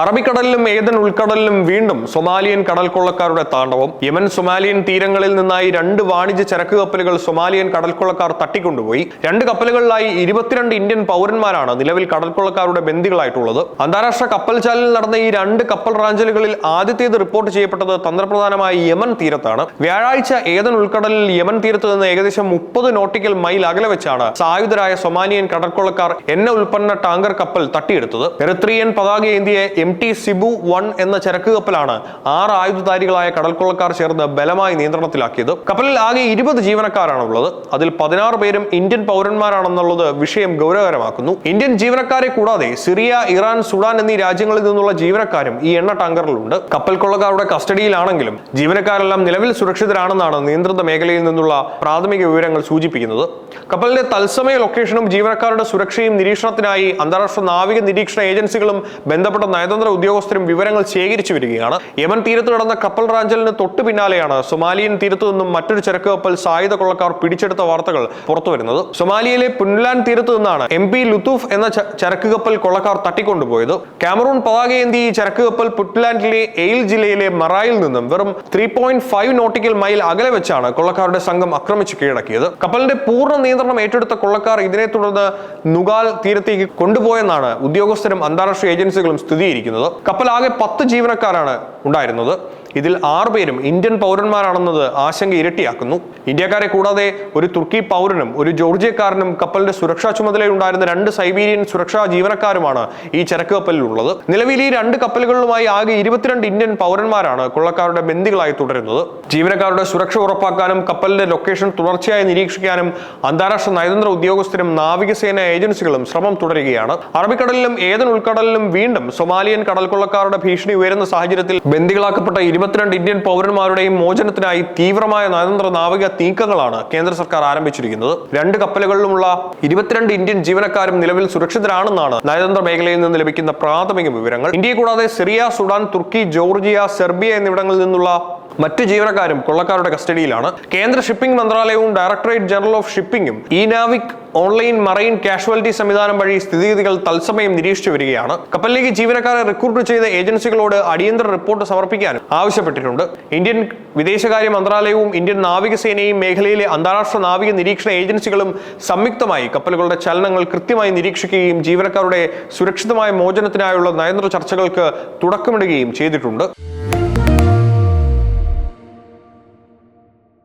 അറബിക്കടലിലും Eden ഉൾക്കടലിലും വീണ്ടും Somalian കടൽക്കൊള്ളക്കാരുടെ താണ്ഡവം. Yemen Somalian തീരങ്ങളിൽ നിന്നായി 2 വാണിജ്യ ചരക്ക് കപ്പലുകൾ സൊമാലിയൻ കടൽക്കൊള്ളക്കാർ തട്ടിക്കൊണ്ടുപോയി. 2 കപ്പലുകളിലായി 22 ഇന്ത്യൻ പൗരന്മാരാണ് നിലവിൽ കടൽക്കൊള്ളക്കാരുടെ ബന്ദികളായിട്ടുള്ളത്. അന്താരാഷ്ട്ര കപ്പൽചാലിൽ നടന്ന ഈ 2 കപ്പൽ റാഞ്ചലുകളിൽ ആദ്യത്തേത് റിപ്പോർട്ട് ചെയ്യപ്പെട്ടത് തന്ത്രപ്രധാനമായ യമൻ തീരത്താണ്. വ്യാഴാഴ്ച ഏദൻ ഉൾക്കടലിൽ യമൻ തീരത്ത് നിന്ന് ഏകദേശം 30 നോട്ടിക്കൽ മൈൽ അകലെ വെച്ചാണ് സായുധരായ സൊമാലിയൻ കടൽക്കൊള്ളക്കാർ എണ്ണ ഉൽപ്പന്ന ടാങ്കർ കപ്പൽ തട്ടിയെടുത്തത്. എറിത്രിയൻ പതാകയേന്തിയ MT സിബു 1 എന്ന ചരക്ക് കപ്പലാണ് 6 ആയുധധാരികളായ കടൽക്കൊള്ളക്കാർ ചേർന്ന് ബലമായി നിയന്ത്രണത്തിലാക്കിയത്. കപ്പലിൽ ആകെ 20 ജീവനക്കാരാണ് ഉള്ളത്. അതിൽ 16 പേരും ഇന്ത്യൻ പൗരന്മാരാണെന്നുള്ളത് വിഷയം ഗൗരവകരമാക്കുന്നു. ഇന്ത്യൻ ജീവനക്കാരെ കൂടാതെ സിറിയ, ഇറാൻ, സുഡാൻ എന്നീ രാജ്യങ്ങളിൽ നിന്നുള്ള ജീവനക്കാരും ഈ എണ്ണ ടാങ്കറിലുണ്ട്. കപ്പൽ കൊള്ളക്കാരുടെ കസ്റ്റഡിയിലാണെങ്കിലും ജീവനക്കാരെല്ലാം നിലവിൽ സുരക്ഷിതരാണെന്നാണ് നിയന്ത്രിത മേഖലയിൽ നിന്നുള്ള പ്രാഥമിക വിവരങ്ങൾ സൂചിപ്പിക്കുന്നത്. കപ്പലിന്റെ തത്സമയ ലൊക്കേഷനും ജീവനക്കാരുടെ സുരക്ഷയും നിരീക്ഷണത്തിനായി അന്താരാഷ്ട്ര നാവിക നിരീക്ഷണ ഏജൻസികളും ബന്ധപ്പെട്ട നയതന്ത്ര ഉദ്യോഗസ്ഥരും വിവരങ്ങൾ ശേഖരിച്ചു വരികയാണ്. യമൻ തീരത്ത് നടന്ന കപ്പൽ റാഞ്ചലിന് തൊട്ടു പിന്നാലെയാണ് സൊമാലിയൻ തീരത്തു നിന്നും മറ്റൊരു ചരക്ക് കപ്പൽ സായുധ കൊള്ളക്കാർ പിടിച്ചെടുത്ത വാർത്തകൾ പുറത്തുവരുന്നത്. സൊമാലിയയിലെ പുൻലാൻഡ് തീരത്ത് നിന്നാണ് MV ലുത്തൂഫ് എന്ന ചരക്ക് കപ്പൽ കൊള്ളക്കാർ തട്ടിക്കൊണ്ടുപോയത്. കാമറൂൺ പതാകയേന്തി ഈ ചരക്ക് കപ്പൽ പുറ്റ്ലാൻഡിലെ എയിൽ ജില്ലയിലെ മറായിൽ നിന്നും വെറും 3.5 നോട്ടിക്കൽ മൈൽ അകലെ വെച്ചാണ് കൊള്ളക്കാരുടെ സംഘം ആക്രമിച്ച് കീഴടക്കിയത്. കപ്പലിന്റെ പൂർണ്ണ നിയന്ത്രണം ഏറ്റെടുത്ത കൊള്ളക്കാർ ഇതിനെ തുടർന്ന് നുഗാൽ തീരത്തേക്ക് കൊണ്ടുപോയെന്നാണ് ഉദ്യോഗസ്ഥരും അന്താരാഷ്ട്ര ഏജൻസികളും സ്ഥിരീകരിക്കുന്നത്. കപ്പൽ ആകെ 10 ജീവനക്കാരാണ് ഉണ്ടായിരുന്നത്. ഇതിൽ 6 പേരും ഇന്ത്യൻ പൗരന്മാരാണെന്നത് ആശങ്ക ഇരട്ടിയാക്കുന്നു. ഇന്ത്യക്കാരെ കൂടാതെ ഒരു തുർക്കി പൗരനും ഒരു ജോർജിയക്കാരനും കപ്പലിന്റെ സുരക്ഷാ ചുമതലയുണ്ടായിരുന്ന 2 സൈബീരിയൻ സുരക്ഷാ ജീവനക്കാരുമാണ് ഈ ചരക്ക് കപ്പലിൽ ഉള്ളത്. നിലവിൽ ഈ 2 കപ്പലുകളിലുമായി ആകെ 22 ഇന്ത്യൻ പൗരന്മാരാണ് കൊള്ളക്കാരുടെ ബന്ദികളായി തുടരുന്നത്. ജീവനക്കാരുടെ സുരക്ഷ ഉറപ്പാക്കാനും കപ്പലിന്റെ ലൊക്കേഷൻ തുടർച്ചയായി നിരീക്ഷിക്കാനും അന്താരാഷ്ട്ര നയതന്ത്ര ഉദ്യോഗസ്ഥരും നാവികസേന ഏജൻസികളും ശ്രമം തുടരുകയാണ്. അറബിക്കടലിലും ഏദൻ ഉൾക്കടലിലും വീണ്ടും സൊമാലിയൻ കടൽക്കൊള്ളക്കാരുടെ ഭീഷണി ഉയരുന്ന സാഹചര്യത്തിൽ ബന്ദികളാക്കപ്പെട്ട 22 ഇന്ത്യൻ പൗരന്മാരുടെയും മോചനത്തിനായി തീവ്രമായ നയതന്ത്ര നാവിക നീക്കങ്ങളാണ് കേന്ദ്ര സർക്കാർ ആരംഭിച്ചിരിക്കുന്നത്. 2 കപ്പലുകളിലുമുള്ള 22 ഇന്ത്യൻ ജീവനക്കാരും നിലവിൽ സുരക്ഷിതരാണെന്നാണ് നയതന്ത്ര മേഖലയിൽ നിന്ന് ലഭിക്കുന്ന പ്രാഥമിക വിവരങ്ങൾ. ഇന്ത്യയെ കൂടാതെ സിറിയ, സുഡാൻ, തുർക്കി, ജോർജിയ, സെർബിയ എന്നിവിടങ്ങളിൽ നിന്നുള്ള മറ്റു ജീവനക്കാരും കൊള്ളക്കാരുടെ കസ്റ്റഡിയിലാണ്. കേന്ദ്ര ഷിപ്പിംഗ് മന്ത്രാലയവും ഡയറക്ടറേറ്റ് ജനറൽ ഓഫ് ഷിപ്പിംഗും നാവിക് ഓൺലൈൻ മറൈൻ കാഷ്വാലിറ്റി സംവിധാനം വഴി സ്ഥിതിഗതികൾ തത്സമയം നിരീക്ഷിച്ചു വരികയാണ്. കപ്പലിലേക്ക് ജീവനക്കാരെ റിക്രൂട്ട് ചെയ്ത ഏജൻസികളോട് അടിയന്തര റിപ്പോർട്ട് സമർപ്പിക്കാനും ആവശ്യപ്പെട്ടിട്ടുണ്ട്. ഇന്ത്യൻ വിദേശകാര്യ മന്ത്രാലയവും ഇന്ത്യൻ നാവികസേനയും മേഖലയിലെ അന്താരാഷ്ട്ര നാവിക നിരീക്ഷണ ഏജൻസികളും സംയുക്തമായി കപ്പലുകളുടെ ചലനങ്ങൾ കൃത്യമായി നിരീക്ഷിക്കുകയും ജീവനക്കാരുടെ സുരക്ഷിതമായ മോചനത്തിനായുള്ള നയതന്ത്ര ചർച്ചകൾക്ക് തുടക്കമിടുകയും ചെയ്തിട്ടുണ്ട്.